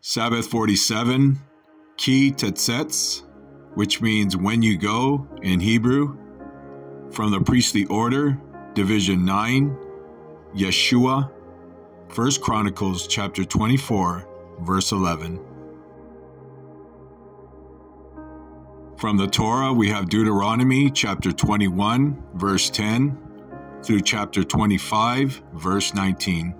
Sabbath 47, Tetze, which means when you go in Hebrew. From the priestly order, Division 9, Yeshua, 1 Chronicles chapter 24, verse 11. From the Torah, we have Deuteronomy chapter 21, verse 10, through chapter 25, verse 19.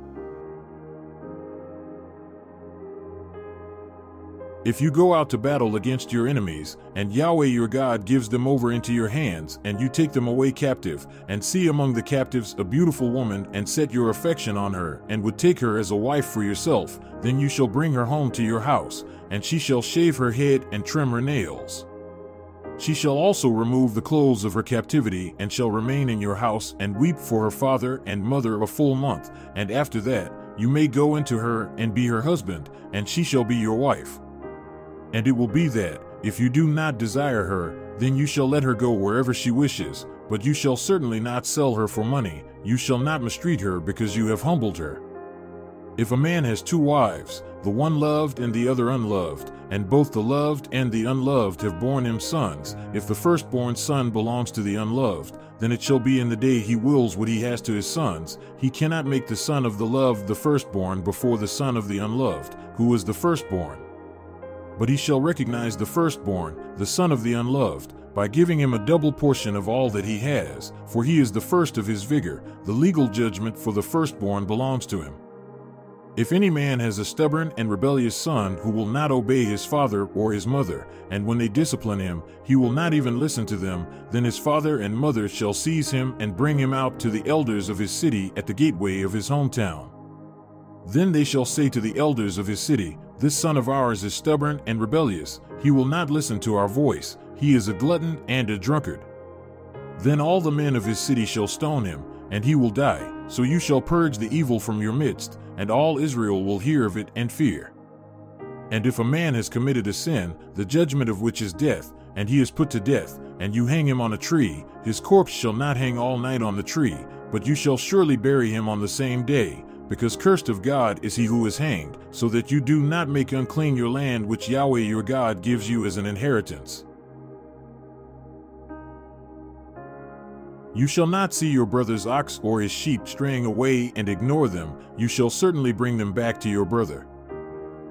If you go out to battle against your enemies, and Yahweh your God gives them over into your hands, and you take them away captive, and see among the captives a beautiful woman, and set your affection on her, and would take her as a wife for yourself, then you shall bring her home to your house, and she shall shave her head and trim her nails. She shall also remove the clothes of her captivity, and shall remain in your house, and weep for her father and mother a full month, and after that you may go into her, and be her husband, and she shall be your wife. And it will be that, if you do not desire her, then you shall let her go wherever she wishes, but you shall certainly not sell her for money, you shall not mistreat her because you have humbled her. If a man has two wives, the one loved and the other unloved, and both the loved and the unloved have borne him sons, if the firstborn son belongs to the unloved, then it shall be in the day he wills what he has to his sons, he cannot make the son of the loved the firstborn before the son of the unloved, who is the firstborn. But he shall recognize the firstborn, the son of the unloved, by giving him a double portion of all that he has, for he is the first of his vigor. The legal judgment for the firstborn belongs to him. If any man has a stubborn and rebellious son who will not obey his father or his mother, and when they discipline him, he will not even listen to them, then his father and mother shall seize him and bring him out to the elders of his city at the gateway of his hometown. Then they shall say to the elders of his city, "This son of ours is stubborn and rebellious, he will not listen to our voice, he is a glutton and a drunkard." Then all the men of his city shall stone him, and he will die, so you shall purge the evil from your midst, and all Israel will hear of it and fear. And if a man has committed a sin, the judgment of which is death, and he is put to death, and you hang him on a tree, his corpse shall not hang all night on the tree, but you shall surely bury him on the same day, because cursed of God is he who is hanged, so that you do not make unclean your land which Yahweh your God gives you as an inheritance. You shall not see your brother's ox or his sheep straying away and ignore them, you shall certainly bring them back to your brother.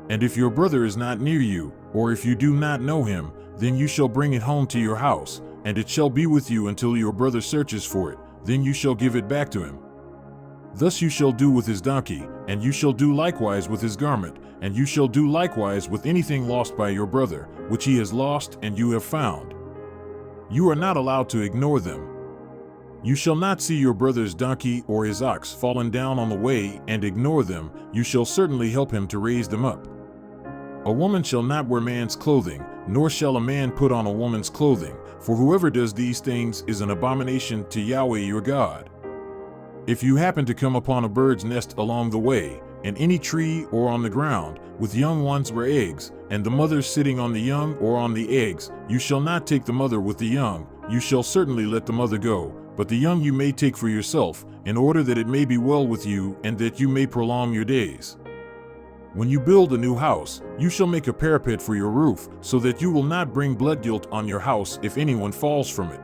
And if your brother is not near you, or if you do not know him, then you shall bring it home to your house, and it shall be with you until your brother searches for it, then you shall give it back to him. Thus you shall do with his donkey, and you shall do likewise with his garment, and you shall do likewise with anything lost by your brother, which he has lost and you have found. You are not allowed to ignore them. You shall not see your brother's donkey or his ox fallen down on the way and ignore them, you shall certainly help him to raise them up. A woman shall not wear man's clothing, nor shall a man put on a woman's clothing, for whoever does these things is an abomination to Yahweh your God. If you happen to come upon a bird's nest along the way, in any tree or on the ground, with young ones or eggs, and the mother sitting on the young or on the eggs, you shall not take the mother with the young, you shall certainly let the mother go, but the young you may take for yourself, in order that it may be well with you and that you may prolong your days. When you build a new house, you shall make a parapet for your roof, so that you will not bring blood guilt on your house if anyone falls from it.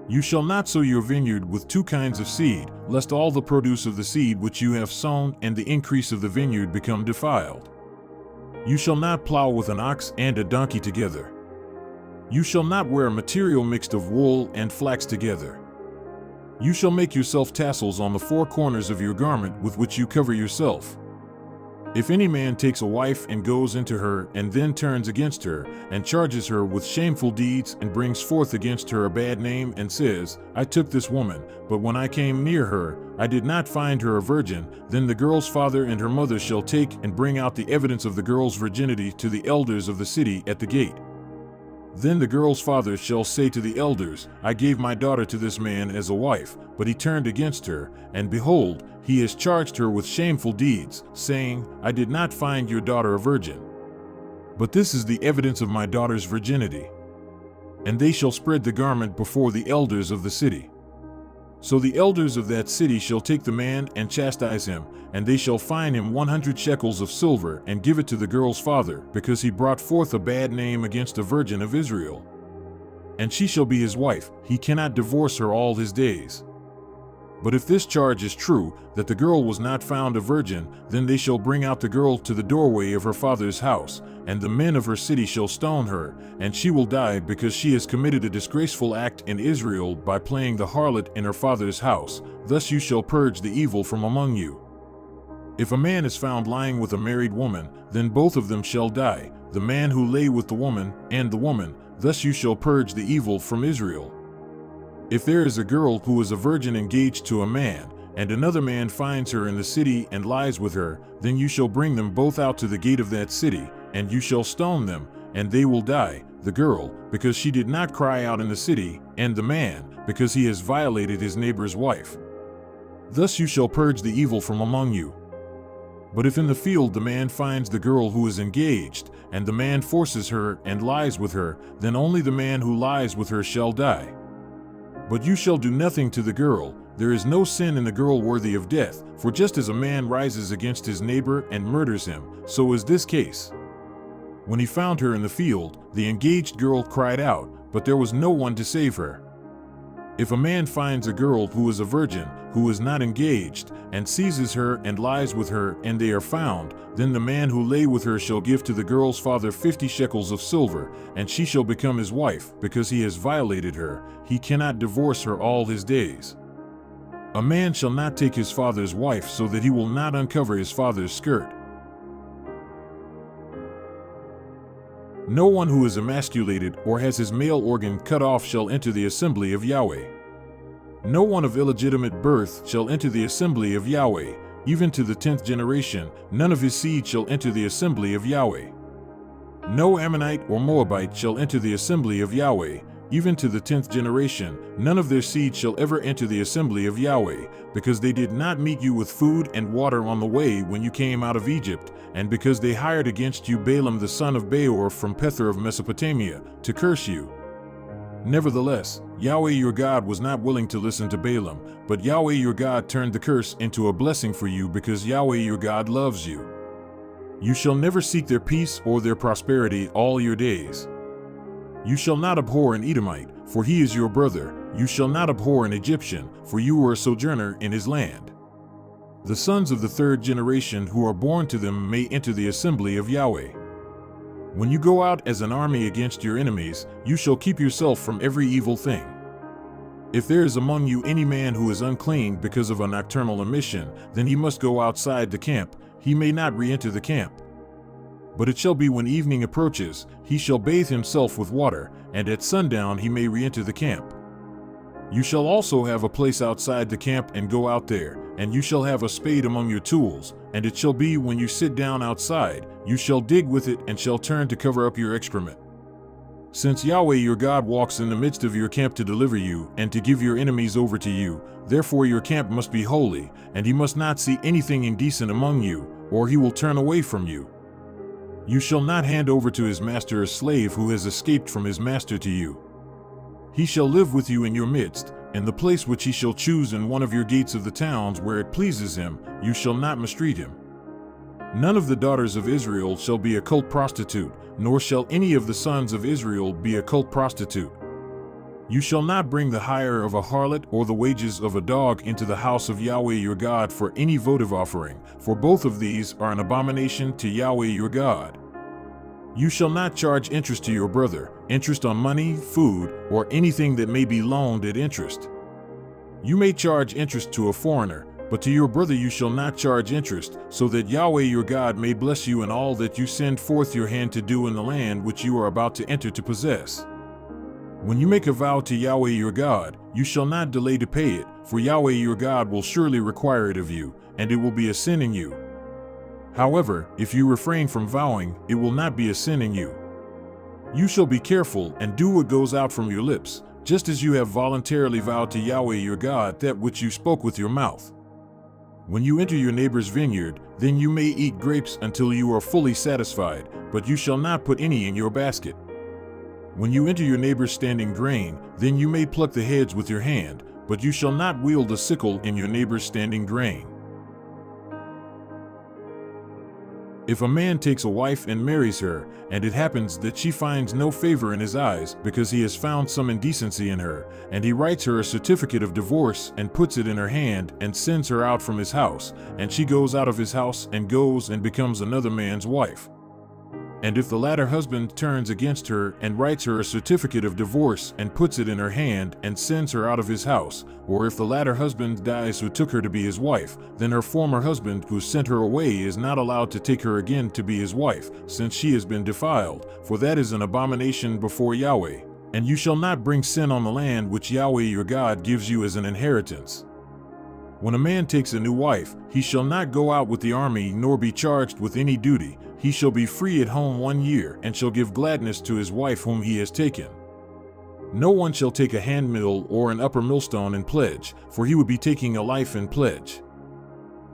You shall not sow your vineyard with two kinds of seed, lest all the produce of the seed which you have sown and the increase of the vineyard become defiled. You shall not plow with an ox and a donkey together. You shall not wear a material mixed of wool and flax together. You shall make yourself tassels on the four corners of your garment with which you cover yourself. If any man takes a wife and goes into her and then turns against her and charges her with shameful deeds and brings forth against her a bad name and says, "I took this woman, but when I came near her, I did not find her a virgin," then the girl's father and her mother shall take and bring out the evidence of the girl's virginity to the elders of the city at the gate. Then the girl's father shall say to the elders, "I gave my daughter to this man as a wife, but he turned against her, and behold, he has charged her with shameful deeds, saying, I did not find your daughter a virgin. But this is the evidence of my daughter's virginity." And they shall spread the garment before the elders of the city. So the elders of that city shall take the man and chastise him, and they shall fine him 100 shekels of silver and give it to the girl's father, because he brought forth a bad name against a virgin of Israel. And she shall be his wife, he cannot divorce her all his days. But if this charge is true, that the girl was not found a virgin, then they shall bring out the girl to the doorway of her father's house, and the men of her city shall stone her, and she will die because she has committed a disgraceful act in Israel by playing the harlot in her father's house. Thus you shall purge the evil from among you. If a man is found lying with a married woman, then both of them shall die, the man who lay with the woman and the woman. Thus you shall purge the evil from Israel. If there is a girl who is a virgin engaged to a man, and another man finds her in the city and lies with her, then you shall bring them both out to the gate of that city, and you shall stone them, and they will die, the girl, because she did not cry out in the city, and the man, because he has violated his neighbor's wife. Thus you shall purge the evil from among you. But if in the field the man finds the girl who is engaged, and the man forces her and lies with her, then only the man who lies with her shall die. But you shall do nothing to the girl. There is no sin in the girl worthy of death, for just as a man rises against his neighbor and murders him, so is this case. When he found her in the field, the engaged girl cried out, but there was no one to save her. If a man finds a girl who is a virgin, who is not engaged, and seizes her and lies with her, and they are found, then the man who lay with her shall give to the girl's father 50 shekels of silver, and she shall become his wife, because he has violated her. He cannot divorce her all his days. A man shall not take his father's wife, so that he will not uncover his father's skirt. No one who is emasculated or has his male organ cut off shall enter the assembly of Yahweh. No one of illegitimate birth shall enter the assembly of Yahweh, even to the 10th generation. None of his seed shall enter the assembly of Yahweh. No Ammonite or Moabite shall enter the assembly of Yahweh, even to the 10th generation. None of their seed shall ever enter the assembly of Yahweh, because they did not meet you with food and water on the way when you came out of Egypt, and because they hired against you Balaam the son of Beor from Pethor of Mesopotamia, to curse you. Nevertheless, Yahweh your God was not willing to listen to Balaam, but Yahweh your God turned the curse into a blessing for you, because Yahweh your God loves you. You shall never seek their peace or their prosperity all your days. You shall not abhor an Edomite, for he is your brother. You shall not abhor an Egyptian, for you were a sojourner in his land. The sons of the 3rd generation who are born to them may enter the assembly of Yahweh. When you go out as an army against your enemies, you shall keep yourself from every evil thing. If there is among you any man who is unclean because of a nocturnal emission, then he must go outside the camp. He may not re-enter the camp. But it shall be when evening approaches, he shall bathe himself with water, and at sundown he may re-enter the camp. You shall also have a place outside the camp and go out there, and you shall have a spade among your tools, and it shall be when you sit down outside, you shall dig with it and shall turn to cover up your excrement. Since Yahweh your God walks in the midst of your camp to deliver you and to give your enemies over to you, therefore your camp must be holy, and he must not see anything indecent among you, or he will turn away from you. You shall not hand over to his master a slave who has escaped from his master to you. He shall live with you in your midst, in the place which he shall choose in one of your gates of the towns where it pleases him. You shall not mistreat him. None of the daughters of Israel shall be a cult prostitute, nor shall any of the sons of Israel be a cult prostitute. You shall not bring the hire of a harlot or the wages of a dog into the house of Yahweh your God for any votive offering, for both of these are an abomination to Yahweh your God. You shall not charge interest to your brother, interest on money, food, or anything that may be loaned at interest. You may charge interest to a foreigner, but to your brother you shall not charge interest, so that Yahweh your God may bless you in all that you send forth your hand to do in the land which you are about to enter to possess. When you make a vow to Yahweh your God, you shall not delay to pay it, for Yahweh your God will surely require it of you, and it will be a sin in you. However, if you refrain from vowing, it will not be a sin in you. You shall be careful and do what goes out from your lips, just as you have voluntarily vowed to Yahweh your God that which you spoke with your mouth. When you enter your neighbor's vineyard, then you may eat grapes until you are fully satisfied, but you shall not put any in your basket. When you enter your neighbor's standing grain, then you may pluck the heads with your hand, but you shall not wield a sickle in your neighbor's standing grain. If a man takes a wife and marries her, and it happens that she finds no favor in his eyes because he has found some indecency in her, and he writes her a certificate of divorce and puts it in her hand and sends her out from his house, and she goes out of his house and goes and becomes another man's wife. And if the latter husband turns against her and writes her a certificate of divorce and puts it in her hand and sends her out of his house, or if the latter husband dies who took her to be his wife, then her former husband who sent her away is not allowed to take her again to be his wife, since she has been defiled, for that is an abomination before Yahweh. And you shall not bring sin on the land which Yahweh your God gives you as an inheritance. When a man takes a new wife, he shall not go out with the army nor be charged with any duty. He shall be free at home 1 year, and shall give gladness to his wife whom he has taken. No one shall take a handmill or an upper millstone in pledge, for he would be taking a life in pledge.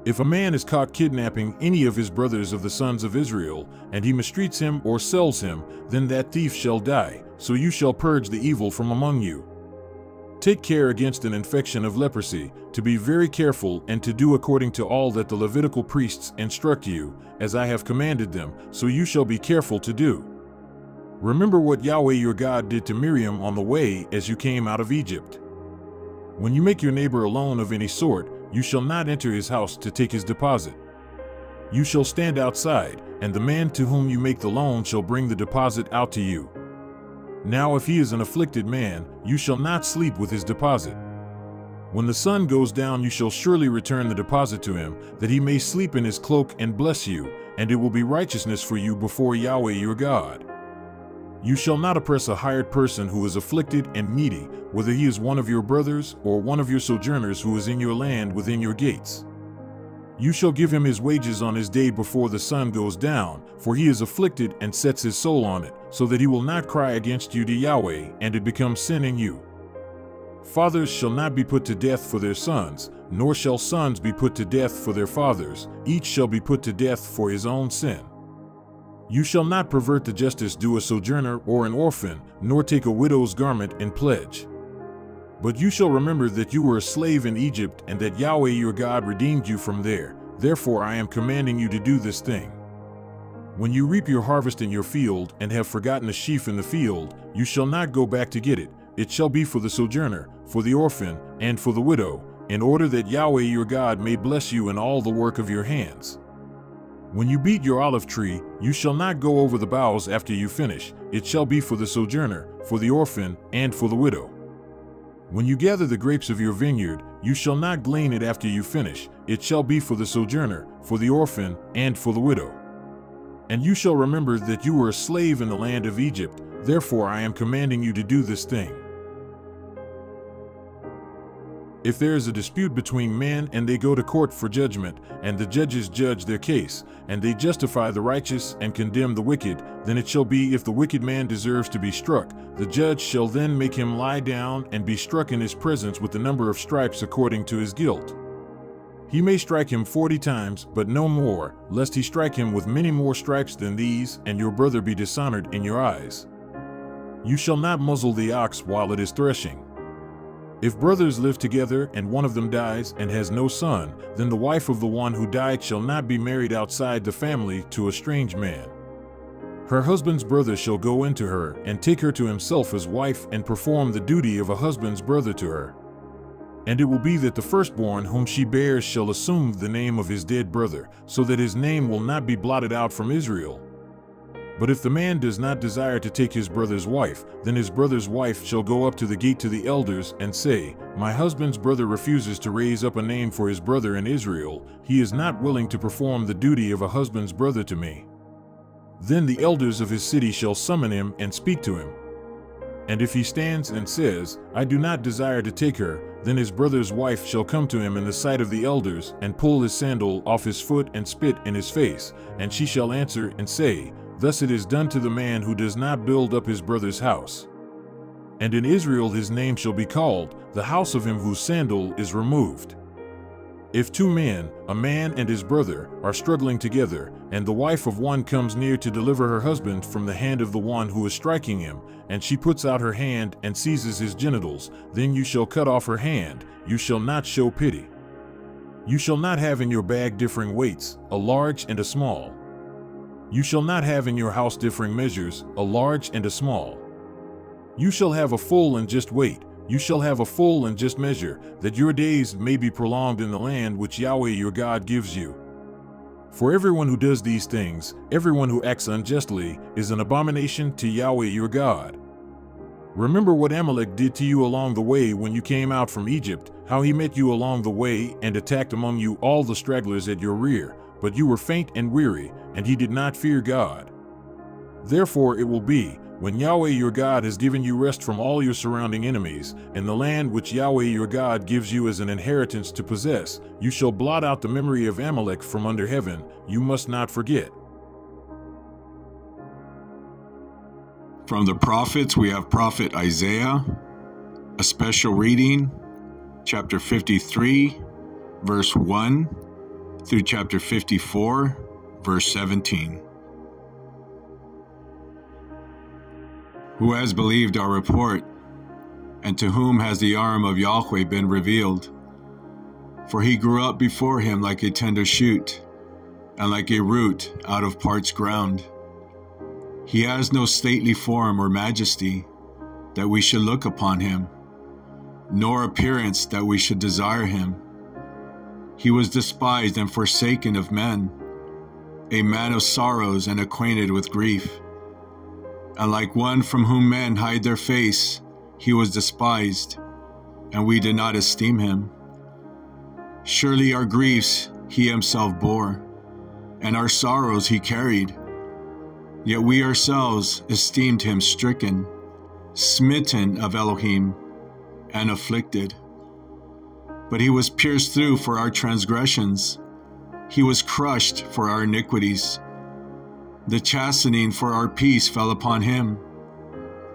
If a man is caught kidnapping any of his brothers of the sons of Israel, and he mistreats him or sells him, then that thief shall die, so you shall purge the evil from among you. Take care against an infection of leprosy, to be very careful and to do according to all that the Levitical priests instruct you, as I have commanded them, so you shall be careful to do. Remember what Yahweh your God did to Miriam on the way as you came out of Egypt. When you make your neighbor a loan of any sort, you shall not enter his house to take his deposit. You shall stand outside, and the man to whom you make the loan shall bring the deposit out to you. Now if he is an afflicted man, you shall not sleep with his deposit. When the sun goes down, you shall surely return the deposit to him, that he may sleep in his cloak and bless you, and it will be righteousness for you before Yahweh your God. You shall not oppress a hired person who is afflicted and needy, whether he is one of your brothers or one of your sojourners who is in your land within your gates. You shall give him his wages on his day before the sun goes down, for he is afflicted and sets his soul on it, so that he will not cry against you to Yahweh, and it becomes sin in you. Fathers shall not be put to death for their sons, nor shall sons be put to death for their fathers. Each shall be put to death for his own sin. You shall not pervert the justice due a sojourner or an orphan, nor take a widow's garment in pledge. But you shall remember that you were a slave in Egypt, and that Yahweh your God redeemed you from there. Therefore I am commanding you to do this thing. When you reap your harvest in your field, and have forgotten a sheaf in the field, you shall not go back to get it. It shall be for the sojourner, for the orphan, and for the widow, in order that Yahweh your God may bless you in all the work of your hands. When you beat your olive tree, you shall not go over the boughs after you finish. It shall be for the sojourner, for the orphan, and for the widow. When you gather the grapes of your vineyard, you shall not glean it after you finish. It shall be for the sojourner, for the orphan, and for the widow. And you shall remember that you were a slave in the land of Egypt. Therefore I am commanding you to do this thing. If there is a dispute between men and they go to court for judgment, and the judges judge their case, and they justify the righteous and condemn the wicked, then it shall be, if the wicked man deserves to be struck, the judge shall then make him lie down and be struck in his presence with the number of stripes according to his guilt. He may strike him 40 times, but no more, lest he strike him with many more stripes than these, and your brother be dishonored in your eyes. You shall not muzzle the ox while it is threshing. If brothers live together and one of them dies and has no son, then the wife of the one who died shall not be married outside the family to a strange man. Her husband's brother shall go into her and take her to himself as wife and perform the duty of a husband's brother to her. And it will be that the firstborn whom she bears shall assume the name of his dead brother, so that his name will not be blotted out from Israel. But if the man does not desire to take his brother's wife, then his brother's wife shall go up to the gate to the elders and say, My husband's brother refuses to raise up a name for his brother in Israel. He is not willing to perform the duty of a husband's brother to me. Then the elders of his city shall summon him and speak to him. And if he stands and says, I do not desire to take her, then his brother's wife shall come to him in the sight of the elders and pull his sandal off his foot and spit in his face. And she shall answer and say, Thus it is done to the man who does not build up his brother's house. And in Israel his name shall be called, the house of him whose sandal is removed. If two men, a man and his brother, are struggling together, and the wife of one comes near to deliver her husband from the hand of the one who is striking him, and she puts out her hand and seizes his genitals, then you shall cut off her hand, you shall not show pity. You shall not have in your bag differing weights, a large and a small. You shall not have in your house differing measures, a large and a small. You shall have a full and just weight, you shall have a full and just measure, that your days may be prolonged in the land which Yahweh your God gives you. For everyone who does these things, everyone who acts unjustly, is an abomination to Yahweh your God. Remember what Amalek did to you along the way when you came out from Egypt, how he met you along the way and attacked among you all the stragglers at your rear, but you were faint and weary, and he did not fear God. Therefore it will be, when Yahweh your God has given you rest from all your surrounding enemies, in the land which Yahweh your God gives you as an inheritance to possess, you shall blot out the memory of Amalek from under heaven, you must not forget. From the prophets, we have Prophet Isaiah, a special reading, chapter 53, verse 1, through chapter 54, verse 17. Who has believed our report, and to whom has the arm of Yahweh been revealed? For he grew up before him like a tender shoot, and like a root out of parched ground. He has no stately form or majesty, that we should look upon him, nor appearance that we should desire him. He was despised and forsaken of men, a man of sorrows and acquainted with grief. And like one from whom men hide their face, he was despised, and we did not esteem him. Surely our griefs he himself bore, and our sorrows he carried. Yet we ourselves esteemed him stricken, smitten of Elohim, and afflicted. But he was pierced through for our transgressions, he was crushed for our iniquities. The chastening for our peace fell upon him,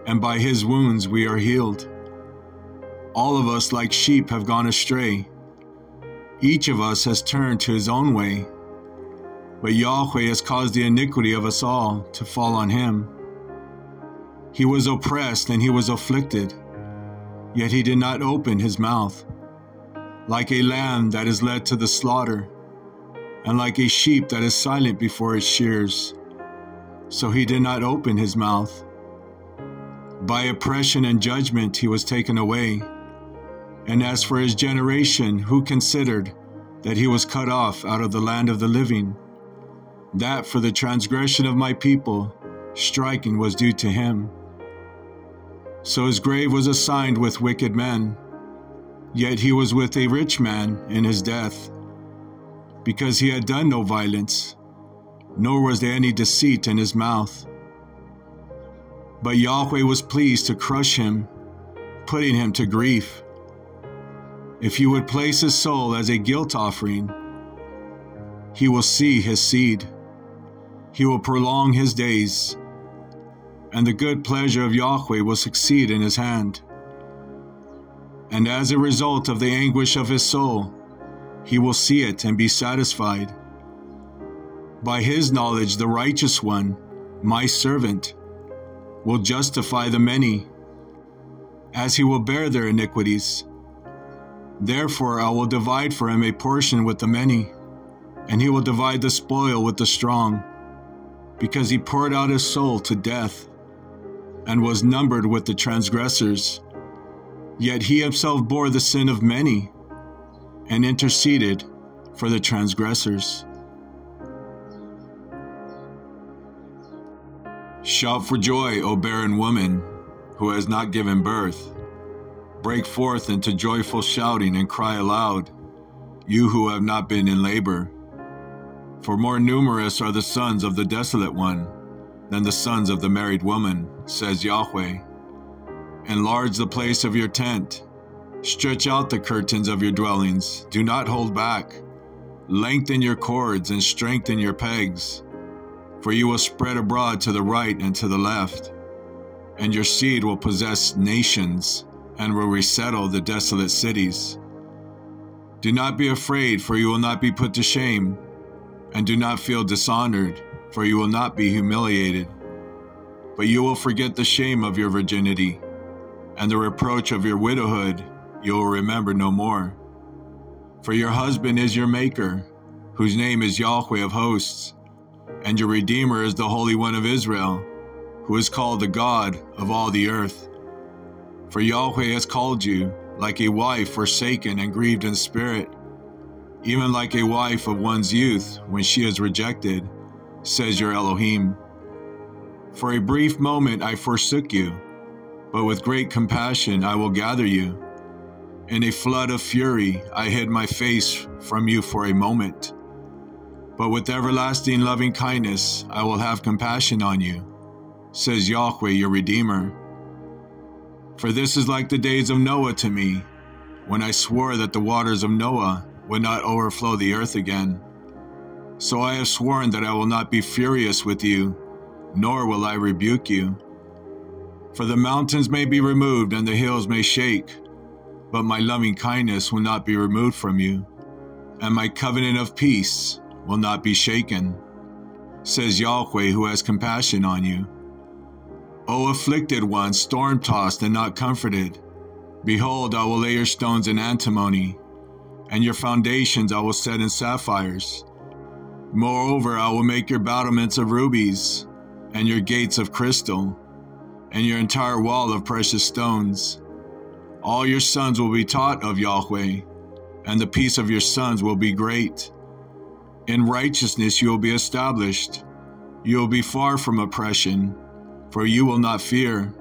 and by his wounds we are healed. All of us like sheep have gone astray. Each of us has turned to his own way. But Yahweh has caused the iniquity of us all to fall on him. He was oppressed and he was afflicted, yet he did not open his mouth. Like a lamb that is led to the slaughter, and like a sheep that is silent before its shears, so he did not open his mouth. By oppression and judgment he was taken away. And as for his generation, who considered that he was cut off out of the land of the living, that for the transgression of my people, striking was due to him. So his grave was assigned with wicked men, yet he was with a rich man in his death, because he had done no violence, nor was there any deceit in his mouth. But Yahweh was pleased to crush him, putting him to grief. If you would place his soul as a guilt offering, he will see his seed. He will prolong his days, and the good pleasure of Yahweh will succeed in his hand. And as a result of the anguish of his soul, he will see it and be satisfied. By his knowledge, the righteous one, my servant, will justify the many, as he will bear their iniquities. Therefore I will divide for him a portion with the many, and he will divide the spoil with the strong, because he poured out his soul to death, and was numbered with the transgressors. Yet he himself bore the sin of many, and interceded for the transgressors. Shout for joy, O barren woman, who has not given birth. Break forth into joyful shouting and cry aloud, you who have not been in labor. For more numerous are the sons of the desolate one than the sons of the married woman, says Yahweh. Enlarge the place of your tent. Stretch out the curtains of your dwellings. Do not hold back. Lengthen your cords and strengthen your pegs. For you will spread abroad to the right and to the left, and your seed will possess nations and will resettle the desolate cities. Do not be afraid, for you will not be put to shame, and do not feel dishonored, for you will not be humiliated. But you will forget the shame of your virginity, and the reproach of your widowhood you will remember no more. For your husband is your Maker, whose name is Yahweh of hosts, and your Redeemer is the Holy One of Israel, who is called the God of all the earth. For Yahweh has called you like a wife forsaken and grieved in spirit, even like a wife of one's youth when she is rejected, says your Elohim. For a brief moment I forsook you, but with great compassion I will gather you. In a flood of fury I hid my face from you for a moment, but with everlasting loving kindness I will have compassion on you, says Yahweh your Redeemer. For this is like the days of Noah to me, when I swore that the waters of Noah would not overflow the earth again. So I have sworn that I will not be furious with you, nor will I rebuke you. For the mountains may be removed and the hills may shake, but my loving kindness will not be removed from you, and my covenant of peace will not be shaken, says Yahweh who has compassion on you. O afflicted one, storm-tossed and not comforted, behold, I will lay your stones in antimony, and your foundations I will set in sapphires. Moreover, I will make your battlements of rubies, and your gates of crystal, and your entire wall of precious stones. All your sons will be taught of Yahweh, and the peace of your sons will be great. In righteousness you will be established. You will be far from oppression, for you will not fear,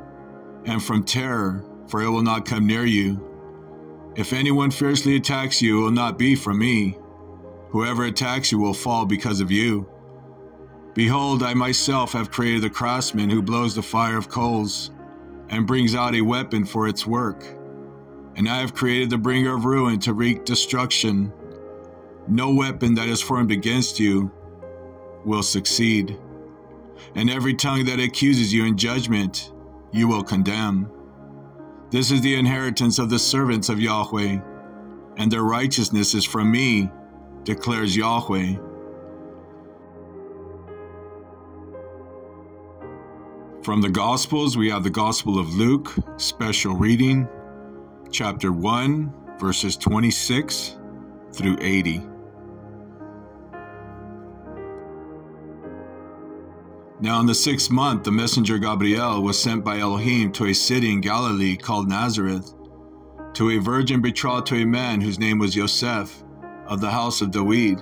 and from terror, for it will not come near you. If anyone fiercely attacks you, it will not be from me. Whoever attacks you will fall because of you. Behold, I myself have created the craftsman who blows the fire of coals, and brings out a weapon for its work. And I have created the bringer of ruin to wreak destruction. No weapon that is formed against you will succeed, and every tongue that accuses you in judgment you will condemn. This is the inheritance of the servants of Yahweh, and their righteousness is from me, declares Yahweh. From the Gospels, we have the Gospel of Luke, special reading, chapter 1, verses 26 through 80. Now in the 6th month, the messenger Gabriel was sent by Elohim to a city in Galilee called Nazareth, to a virgin betrothed to a man whose name was Yosef, of the house of David.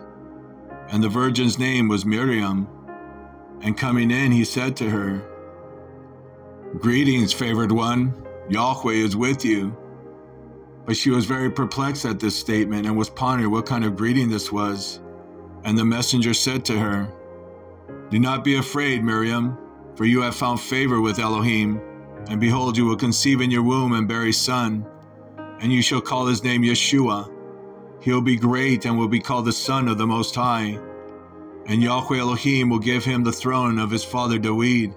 And the virgin's name was Miriam. And coming in, he said to her, "Greetings, favored one, Yahweh is with you." But she was very perplexed at this statement and was pondering what kind of greeting this was. And the messenger said to her, "Do not be afraid, Miriam, for you have found favor with Elohim, and behold, you will conceive in your womb and bear a son, and you shall call his name Yeshua. He will be great and will be called the Son of the Most High. And Yahweh Elohim will give him the throne of his father David,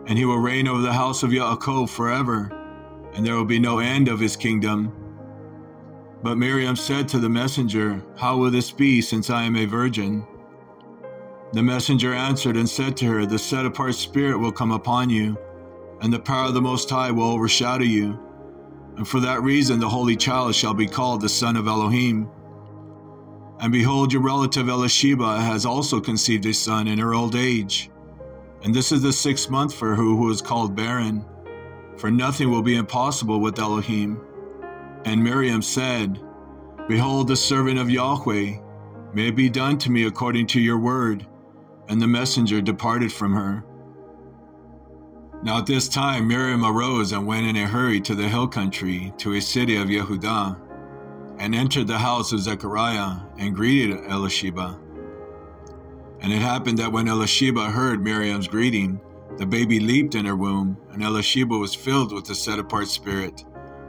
and he will reign over the house of Yaakov forever, and there will be no end of his kingdom." But Miriam said to the messenger, "How will this be, since I am a virgin?" The messenger answered and said to her, "The set-apart Spirit will come upon you, and the power of the Most High will overshadow you. And for that reason the Holy Child shall be called the Son of Elohim. And behold, your relative Elisheba has also conceived a son in her old age. And this is the 6th month for her who is called barren. For nothing will be impossible with Elohim." And Miriam said, "Behold, the servant of Yahweh, may it be done to me according to your word." And the messenger departed from her. Now at this time Miriam arose and went in a hurry to the hill country, to a city of Yehudah, and entered the house of Zechariah, and greeted Elisheba. And it happened that when Elisheba heard Miriam's greeting, the baby leaped in her womb, and Elisheba was filled with the set-apart Spirit.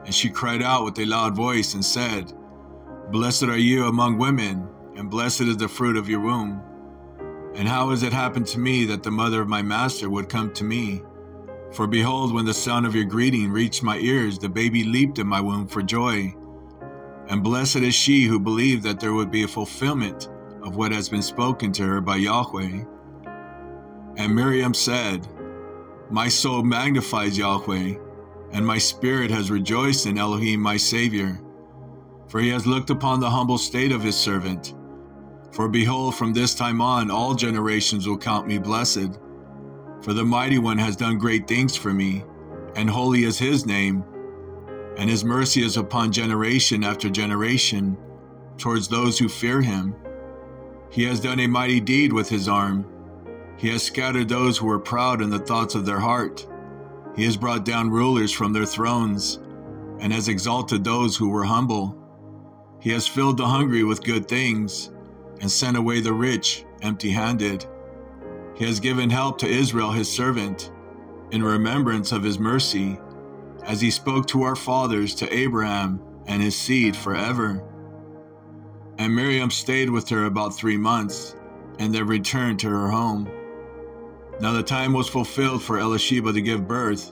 And she cried out with a loud voice and said, "Blessed are you among women, and blessed is the fruit of your womb. And how has it happened to me that the mother of my master would come to me? For behold, when the sound of your greeting reached my ears, the baby leaped in my womb for joy. And blessed is she who believed that there would be a fulfillment of what has been spoken to her by Yahweh. And Miriam said, My soul magnifies Yahweh, and my spirit has rejoiced in Elohim my Savior, for he has looked upon the humble state of his servant. For behold, from this time on all generations will count me blessed. For the Mighty One has done great things for me, and holy is his name, and his mercy is upon generation after generation towards those who fear him. He has done a mighty deed with his arm. He has scattered those who were proud in the thoughts of their heart. He has brought down rulers from their thrones, and has exalted those who were humble. He has filled the hungry with good things, and sent away the rich empty-handed. He has given help to Israel his servant, in remembrance of his mercy, as he spoke to our fathers, to Abraham and his seed forever. And Miriam stayed with her about 3 months, and then returned to her home. Now the time was fulfilled for Elisheba to give birth,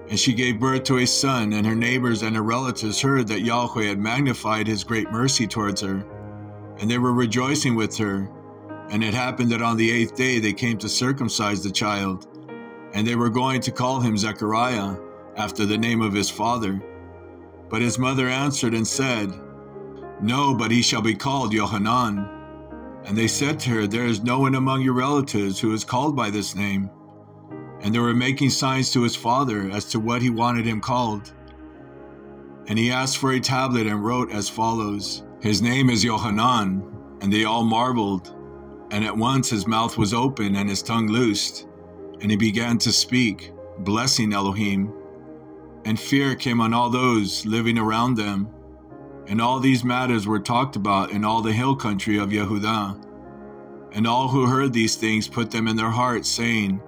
and she gave birth to a son, and her neighbors and her relatives heard that Yahweh had magnified his great mercy towards her, and they were rejoicing with her. And it happened that on the 8th day they came to circumcise the child, and they were going to call him Zechariah, after the name of his father. But his mother answered and said, No, but he shall be called Yohanan. And they said to her, There is no one among your relatives who is called by this name. And they were making signs to his father as to what he wanted him called. And he asked for a tablet and wrote as follows, His name is Yohanan. And they all marveled. And at once his mouth was open and his tongue loosed, and he began to speak, blessing Elohim. And fear came on all those living around them. And all these matters were talked about in all the hill country of Yehudah. And all who heard these things put them in their hearts, saying,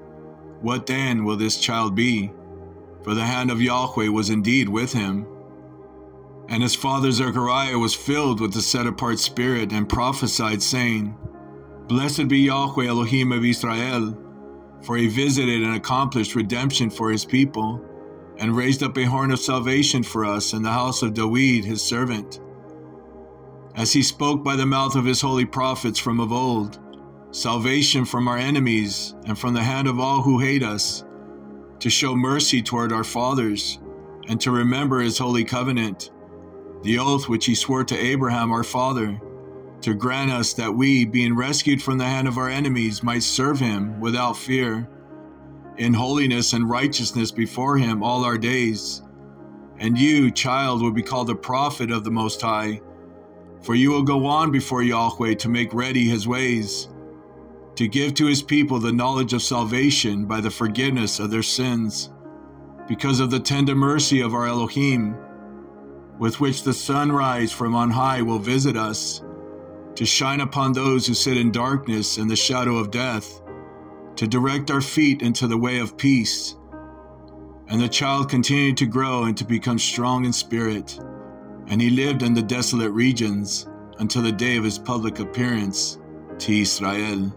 What then will this child be? For the hand of Yahweh was indeed with him. And his father Zechariah was filled with the set-apart spirit and prophesied, saying, Blessed be Yahweh Elohim of Israel, for he visited and accomplished redemption for his people, and raised up a horn of salvation for us in the house of David his servant, as he spoke by the mouth of his holy prophets from of old, salvation from our enemies and from the hand of all who hate us, to show mercy toward our fathers, and to remember his holy covenant, the oath which he swore to Abraham our father, to grant us that we, being rescued from the hand of our enemies, might serve him without fear, in holiness and righteousness before him all our days. And you, child, will be called a prophet of the Most High, for you will go on before Yahweh to make ready his ways, to give to his people the knowledge of salvation by the forgiveness of their sins, because of the tender mercy of our Elohim, with which the sunrise from on high will visit us, to shine upon those who sit in darkness and the shadow of death, to direct our feet into the way of peace. And the child continued to grow and to become strong in spirit, and he lived in the desolate regions until the day of his public appearance to Israel.